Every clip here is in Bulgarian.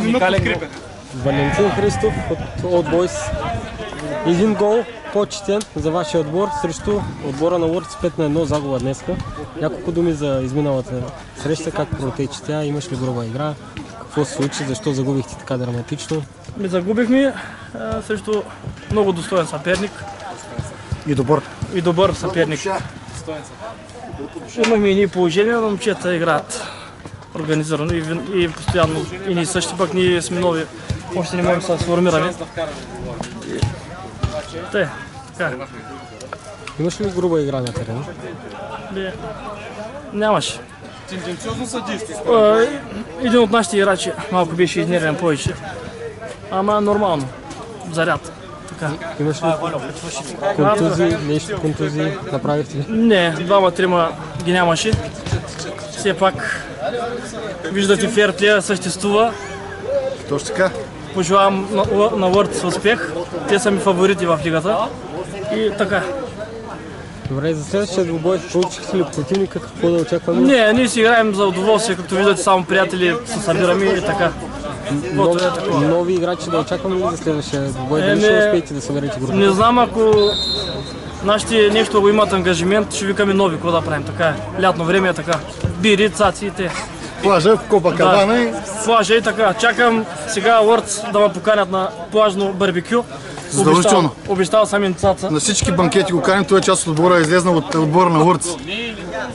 уникален гол. Валентин Христов от Old Boys. Един гол почетен за вашия отбор срещу отбора на Лордс 5-1 загуба днеска. Няколко думи за изминалата среща, как протече тя, имаш ли груба игра, какво се случи, защо загубихте така драматично? Загубихме срещу много достоен съперник. И добър съперник. Имахме и положения, но момчета играят организирано и постоянно. И ние същи, пък ние сме нови, още не можем да се сформираме. Така. Имаш ли груба игра на терена? Нямаше. Тенденциозно съдейство. Един от нашите играчи малко беше изнервен повече. Ама нормално. Заряд. Така. Имаш ли контузии, нещо контузии направихте ли? Не, двама-трима ги нямаше. Все пак виждате ферплея съществува. Точно така. Пожелавам на Лордс успех. Те са ми фаворити в лигата. И така. Добре, за следващия двубой получихте ли противника, какво да очакваме? Не, ние си играем за удоволствие, като виждате само приятели се събираме и така. Нови играчи да очакваме ли за следващия двубой? Дали ще успеете да съберете група? Не знам, ако нашите нещо го имат ангажимент, ще викаме нови, какво да правим, така е. Лятно време е така. Бири, цаци и те. Плажа, Копакабана и... Плажа и така. Чакам сега Лордс да ме поканят на плажно барбекю. Задължително. Обещал съм им цаца. На всички банкети го каним, това е част от отбора, е излезнал от отбора на Лордс.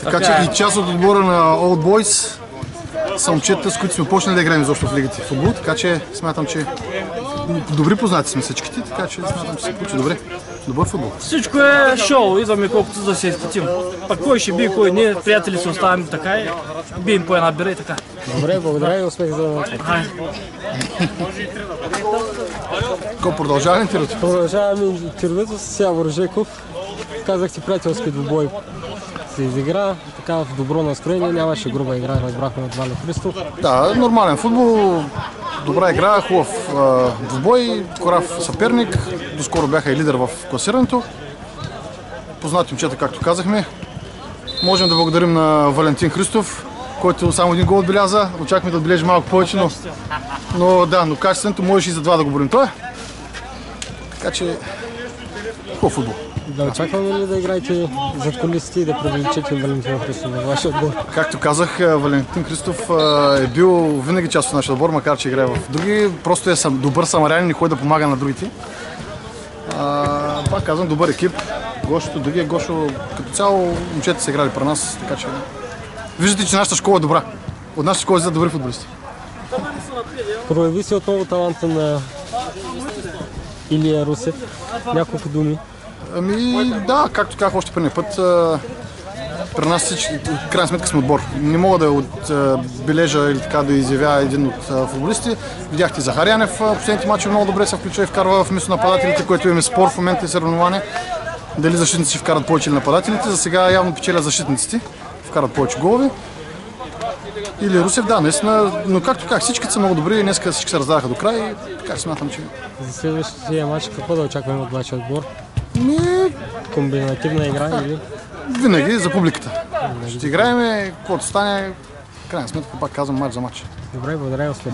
Така че и част от отбора на Old Boys са момчета, с които сме почнали да играем изобщо в лигата в футбол, така че смятам, че добри познати сме всичките, така че смятам, че се получи добре. Добър футбол. Всичко е шоу, идваме колкото да се изпитим. Пак кой ще би, кой не, приятели се оставаме така и бием по една бира и така. Добре, благодаря и успех за начало. Какво продължава интервюто? Продължаваме интервюто с Явор Жеков. Казахте, приятелски двубой се изигра, така в добро настроение, нямаше груба игра, разбрахме от Валя Христов. Да, нормален футбол, добра игра, хубав двубой, корав съперник, доскоро бяха и лидер в класирането. Познати момчета, както казахме. Можем да благодарим на Валентин Христов, който само един гол отбеляза. Очакваме да отбележи малко повече, но качеството можеше и за два да го борим той. Така че, хубав футбол. Да очакваме ли да играете зад кулисите и да привлечете Валентин Христов във вашия отбор? Както казах, Валентин Христов е бил винаги част от нашия отбор, макар че играе в други. Просто е добър самарянин и ходи да помага на другите. Пак казвам, добър екип. Гошото, другия Гошо, като цяло момчета са играли при нас, така че виждате, че нашата школа е добра. От нашата школа са добри футболисти. Прояви се отново таланта на Илия Русев. Няколко думи. Ами да, както казах още преди път, при нас всички, в крайна сметка сме отбор. Не мога да отбележа или така да изявя един от футболистите. Видяхте Захарянев в последните мачове много добре се включва и вкарва вместо нападателите, което имаме спор в момента и съревнование. Дали защитници ще вкарат повече или нападателите. За сега явно печелят защитниците, вкарат повече голови. Или Русев, да, наистина, но както казах, всички са много добри и днес всички се раздадаха до край и така смятам, че... За следващия матч какво да очакваме от вашия отбор? Комбинативна игра или? Винаги за публиката. Ще играем, каквото стане, в крайна сметка, пак казвам, мач за мач. Добре, благодаря и успех.